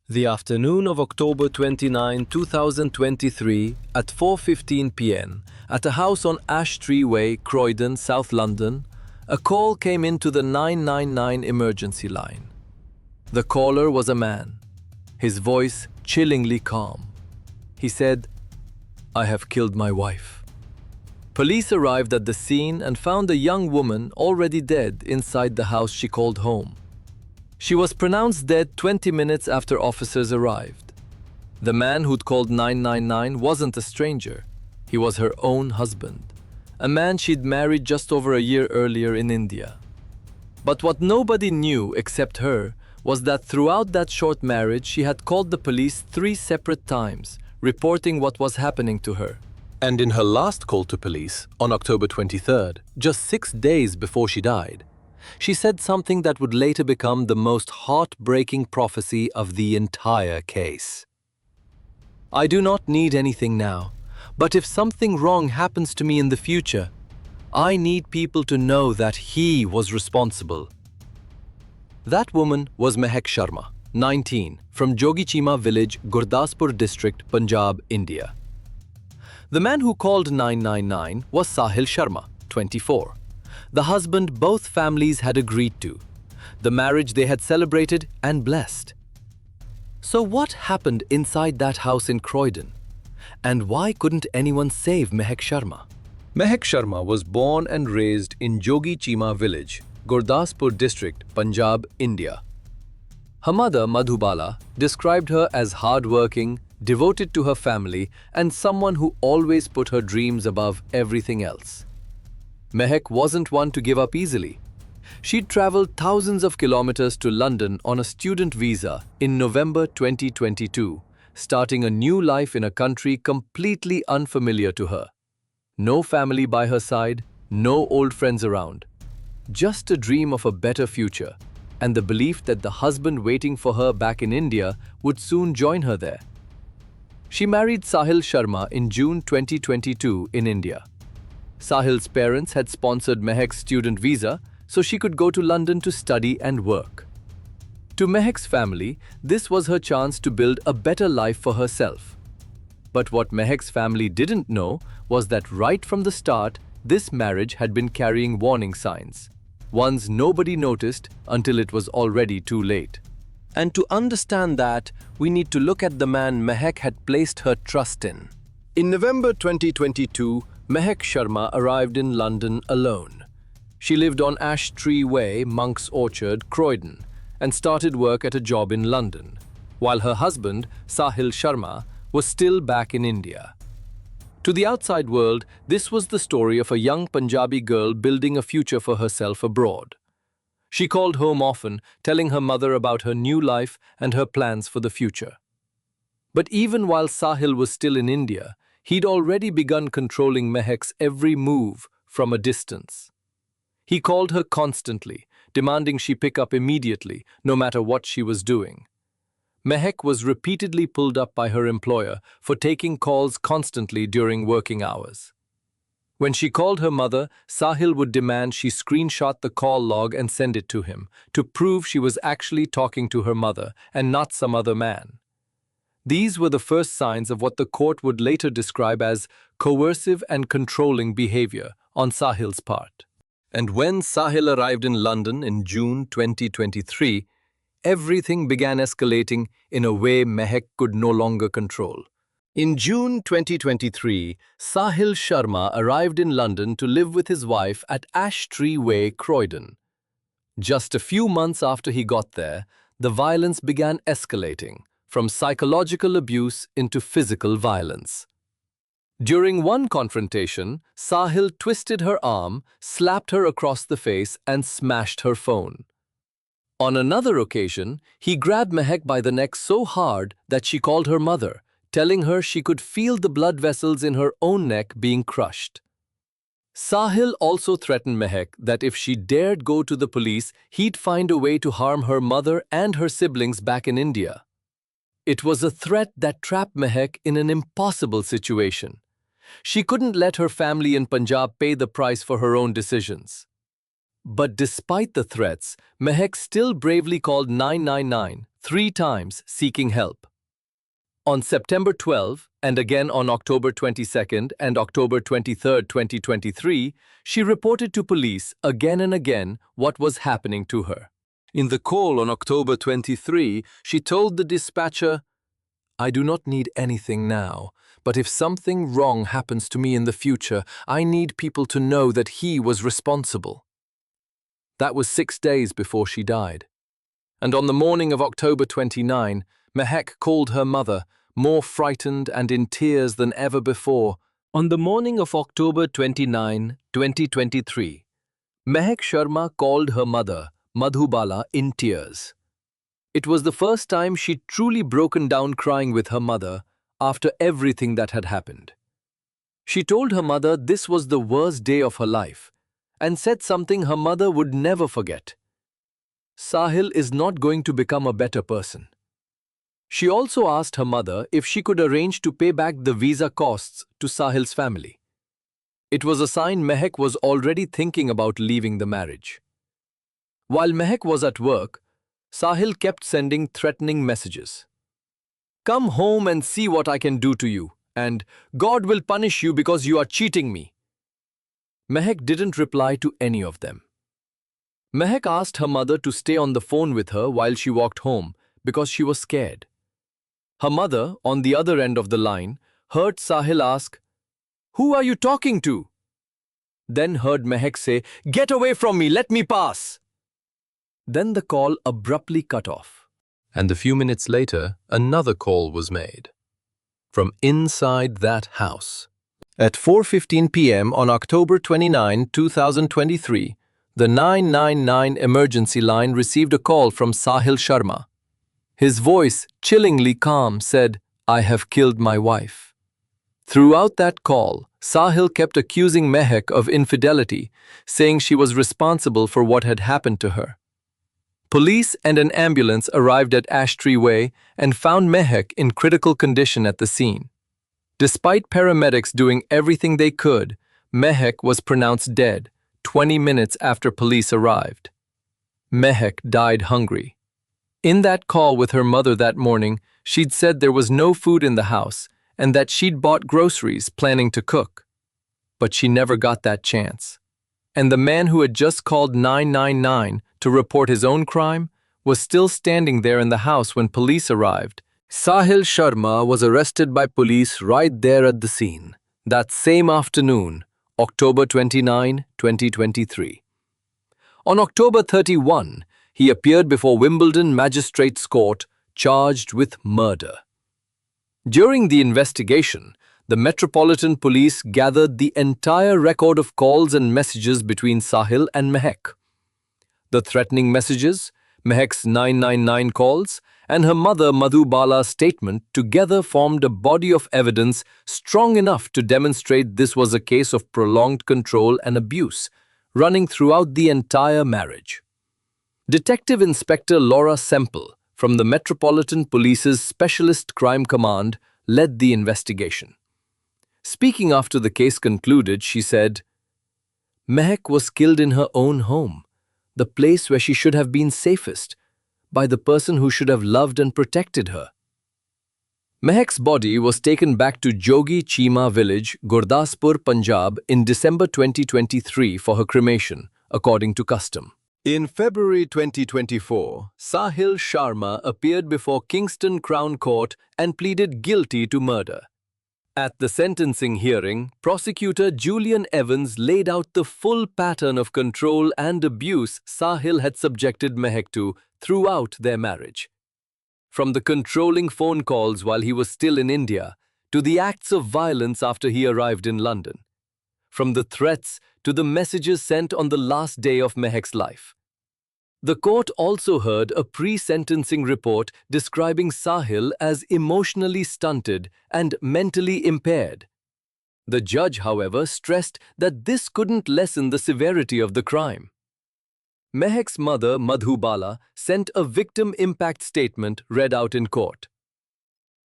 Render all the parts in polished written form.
The afternoon of October 29, 2023, at 4:15 p.m., at a house on Ash Tree Way, Croydon, South London, a call came into the 999 emergency line. The caller was a man, his voice chillingly calm. He said, "I have killed my wife." Police arrived at the scene and found a young woman already dead inside the house she called home. She was pronounced dead 20 minutes after officers arrived. The man who'd called 999 wasn't a stranger. He was her own husband, a man she'd married just over a year earlier in India. But what nobody knew except her was that throughout that short marriage she had called the police 3 separate times, reporting what was happening to her. And in her last call to police, on October 23rd, just 6 days before she died, she said something that would later become the most heartbreaking prophecy of the entire case. "I do not need anything now, but if something wrong happens to me in the future, I need people to know that he was responsible." That woman was Mehak Sharma, 19, from Jogichima village, Gurdaspur district, Punjab, India. The man who called 999 was Sahil Sharma, 24. The husband both families had agreed to, the marriage they had celebrated and blessed. So what happened inside that house in Croydon? And why couldn't anyone save Mehak Sharma? Mehak Sharma was born and raised in Jogichima village, Gurdaspur district, Punjab, India. Her mother, Madhubala, described her as hardworking, devoted to her family, and someone who always put her dreams above everything else. Mehak wasn't one to give up easily. She'd traveled thousands of kilometers to London on a student visa in November 2022, starting a new life in a country completely unfamiliar to her. No family by her side, no old friends around. Just a dream of a better future, and the belief that the husband waiting for her back in India would soon join her there. She married Sahil Sharma in June 2022 in India. Sahil's parents had sponsored Mehak's student visa so she could go to London to study and work. To Mehak's family, this was her chance to build a better life for herself. But what Mehak's family didn't know was that right from the start, this marriage had been carrying warning signs, ones nobody noticed until it was already too late. And to understand that, we need to look at the man Mehak had placed her trust in. In November 2022, Mehak Sharma arrived in London alone. She lived on Ash Tree Way, Monk's Orchard, Croydon, and started work at a job in London, while her husband, Sahil Sharma, was still back in India. To the outside world, this was the story of a young Punjabi girl building a future for herself abroad. She called home often, telling her mother about her new life and her plans for the future. But even while Sahil was still in India, he'd already begun controlling Mehak's every move from a distance. He called her constantly, demanding she pick up immediately, no matter what she was doing. Mehak was repeatedly pulled up by her employer for taking calls constantly during working hours. When she called her mother, Sahil would demand she screenshot the call log and send it to him, to prove she was actually talking to her mother and not some other man. These were the first signs of what the court would later describe as coercive and controlling behavior on Sahil's part. And when Sahil arrived in London in June 2023, everything began escalating in a way Mehak could no longer control. In June 2023, Sahil Sharma arrived in London to live with his wife at Ash Tree Way, Croydon. Just a few months after he got there, the violence began escalating, from psychological abuse into physical violence. During one confrontation, Sahil twisted her arm, slapped her across the face, and smashed her phone. On another occasion, he grabbed Mehak by the neck so hard that she called her mother, telling her she could feel the blood vessels in her own neck being crushed. Sahil also threatened Mehak that if she dared go to the police, he'd find a way to harm her mother and her siblings back in India. It was a threat that trapped Mehak in an impossible situation. She couldn't let her family in Punjab pay the price for her own decisions. But despite the threats, Mehak still bravely called 999 3 times seeking help. On September 12 and again on October 22nd and October 23rd, 2023, she reported to police again and again what was happening to her. In the call on October 23, she told the dispatcher, "I do not need anything now, but if something wrong happens to me in the future, I need people to know that he was responsible." That was 6 days before she died. And on the morning of October 29, Mehak called her mother, more frightened and in tears than ever before. On the morning of October 29, 2023, Mehak Sharma called her mother, Madhubala, in tears. It was the first time she'd truly broken down crying with her mother after everything that had happened. She told her mother this was the worst day of her life and said something her mother would never forget. Sahil is not going to become a better person. She also asked her mother if she could arrange to pay back the visa costs to Sahil's family. It was a sign Mehak was already thinking about leaving the marriage. While Mehak was at work, Sahil kept sending threatening messages. "Come home and see what I can do to you, and God will punish you because you are cheating me." Mehak didn't reply to any of them. Mehak asked her mother to stay on the phone with her while she walked home because she was scared. Her mother, on the other end of the line, heard Sahil ask, "Who are you talking to?" Then heard Mehak say, "Get away from me, let me pass." Then the call abruptly cut off. And a few minutes later, another call was made. From inside that house. At 4:15 p.m. on October 29, 2023, the 999 emergency line received a call from Sahil Sharma. His voice, chillingly calm, said, "I have killed my wife." Throughout that call, Sahil kept accusing Mehak of infidelity, saying she was responsible for what had happened to her. Police and an ambulance arrived at Ash Tree Way and found Mehak in critical condition at the scene. Despite paramedics doing everything they could, Mehak was pronounced dead 20 minutes after police arrived. Mehak died hungry. In that call with her mother that morning, she'd said there was no food in the house and that she'd bought groceries planning to cook. But she never got that chance. And the man who had just called 999 to report his own crime was still standing there in the house when police arrived. Sahil Sharma was arrested by police right there at the scene, that same afternoon, October 29, 2023. On October 31, he appeared before Wimbledon Magistrates Court, charged with murder. During the investigation, the Metropolitan Police gathered the entire record of calls and messages between Sahil and Mehak. The threatening messages, Mehak's 999 calls, and her mother Madhubala's statement together formed a body of evidence strong enough to demonstrate this was a case of prolonged control and abuse, running throughout the entire marriage. Detective Inspector Laura Semple, from the Metropolitan Police's Specialist Crime Command, led the investigation. Speaking after the case concluded, she said, "Mehak was killed in her own home, the place where she should have been safest, by the person who should have loved and protected her." Mehak's body was taken back to Jogi Chima village, Gurdaspur, Punjab, in December 2023 for her cremation, according to custom. In February 2024, Sahil Sharma appeared before Kingston Crown Court and pleaded guilty to murder. At the sentencing hearing, prosecutor Julian Evans laid out the full pattern of control and abuse Sahil had subjected Mehak to throughout their marriage. From the controlling phone calls while he was still in India, to the acts of violence after he arrived in London. From the threats to the messages sent on the last day of Mehak's life. The court also heard a pre-sentencing report describing Sahil as emotionally stunted and mentally impaired. The judge, however, stressed that this couldn't lessen the severity of the crime. Mehak's mother, Madhubala, sent a victim impact statement read out in court.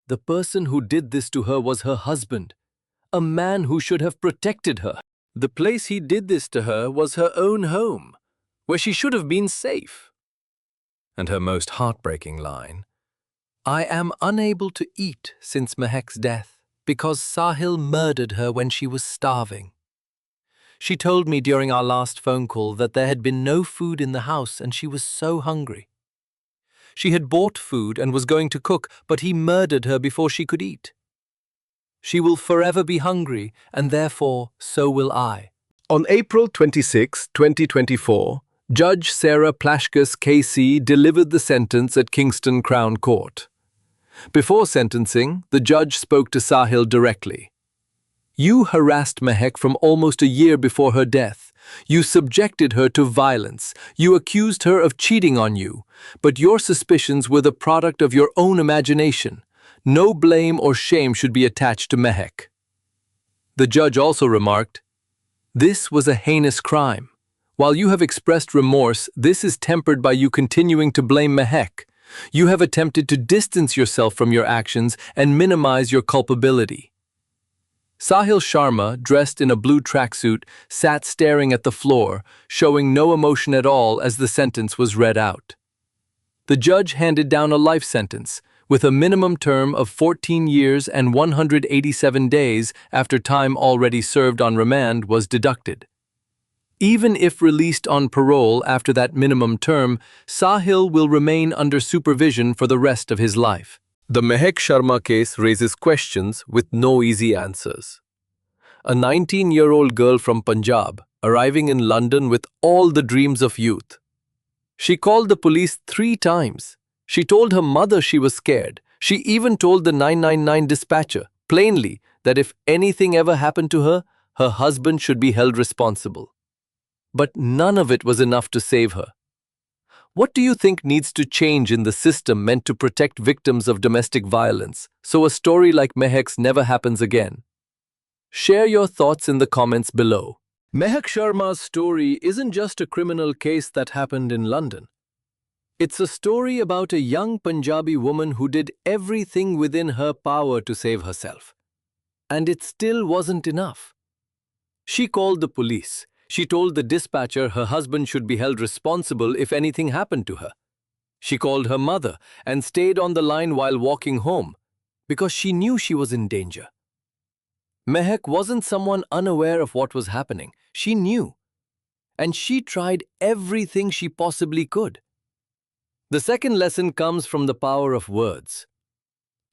The person who did this to her was her husband, a man who should have protected her. The place he did this to her was her own home. where she should have been safe. And her most heartbreaking line, "I am unable to eat since Mehak's death because Sahil murdered her when she was starving." She told me during our last phone call that there had been no food in the house and she was so hungry. She had bought food and was going to cook, but he murdered her before she could eat. She will forever be hungry, and therefore so will I. On April 26, 2024, Judge Sarah Plashkus KC delivered the sentence at Kingston Crown Court. Before sentencing, the judge spoke to Sahil directly. "You harassed Mehak from almost a year before her death. You subjected her to violence. You accused her of cheating on you. But your suspicions were the product of your own imagination. No blame or shame should be attached to Mehak." The judge also remarked, "This was a heinous crime. While you have expressed remorse, this is tempered by you continuing to blame Mehak. You have attempted to distance yourself from your actions and minimize your culpability." Sahil Sharma, dressed in a blue tracksuit, sat staring at the floor, showing no emotion at all as the sentence was read out. The judge handed down a life sentence, with a minimum term of 14 years and 187 days after time already served on remand was deducted. Even if released on parole after that minimum term, Sahil will remain under supervision for the rest of his life. The Mehak Sharma case raises questions with no easy answers. A 19-year-old girl from Punjab, arriving in London with all the dreams of youth. She called the police 3 times. She told her mother she was scared. She even told the 999 dispatcher, plainly, that if anything ever happened to her, her husband should be held responsible. But none of it was enough to save her. What do you think needs to change in the system meant to protect victims of domestic violence, so a story like Mehak's never happens again? Share your thoughts in the comments below. Mehak Sharma's story isn't just a criminal case that happened in London. It's a story about a young Punjabi woman who did everything within her power to save herself. And it still wasn't enough. She called the police. She told the dispatcher her husband should be held responsible if anything happened to her. She called her mother and stayed on the line while walking home because she knew she was in danger. Mehak wasn't someone unaware of what was happening. She knew. And she tried everything she possibly could. The second lesson comes from the power of words.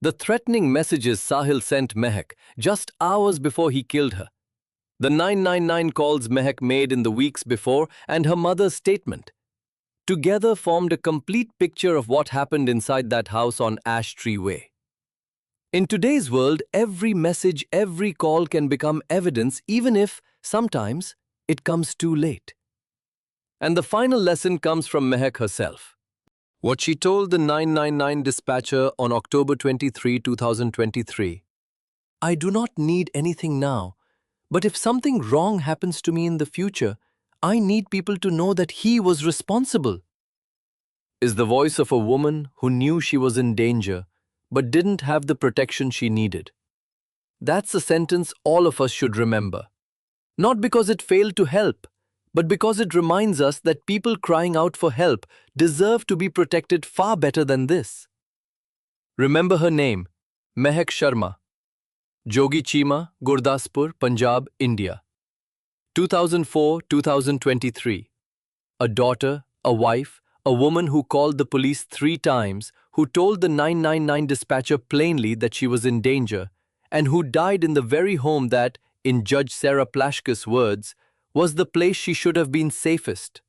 The threatening messages Sahil sent Mehak just hours before he killed her. The 999 calls Mehak made in the weeks before and her mother's statement together formed a complete picture of what happened inside that house on Ash Tree Way. In today's world, every message, every call can become evidence, even if, sometimes, it comes too late. And the final lesson comes from Mehak herself. What she told the 999 dispatcher on October 23, 2023. "I do not need anything now. But if something wrong happens to me in the future, I need people to know that he was responsible," is the voice of a woman who knew she was in danger but didn't have the protection she needed. That's a sentence all of us should remember. Not because it failed to help, but because it reminds us that people crying out for help deserve to be protected far better than this. Remember her name, Mehak Sharma. Jogi Chima, Gurdaspur, Punjab, India. 2004-2023. A daughter, a wife, a woman who called the police 3 times, who told the 999 dispatcher plainly that she was in danger, and who died in the very home that, in Judge Sarah Plashkus' words, was the place she should have been safest.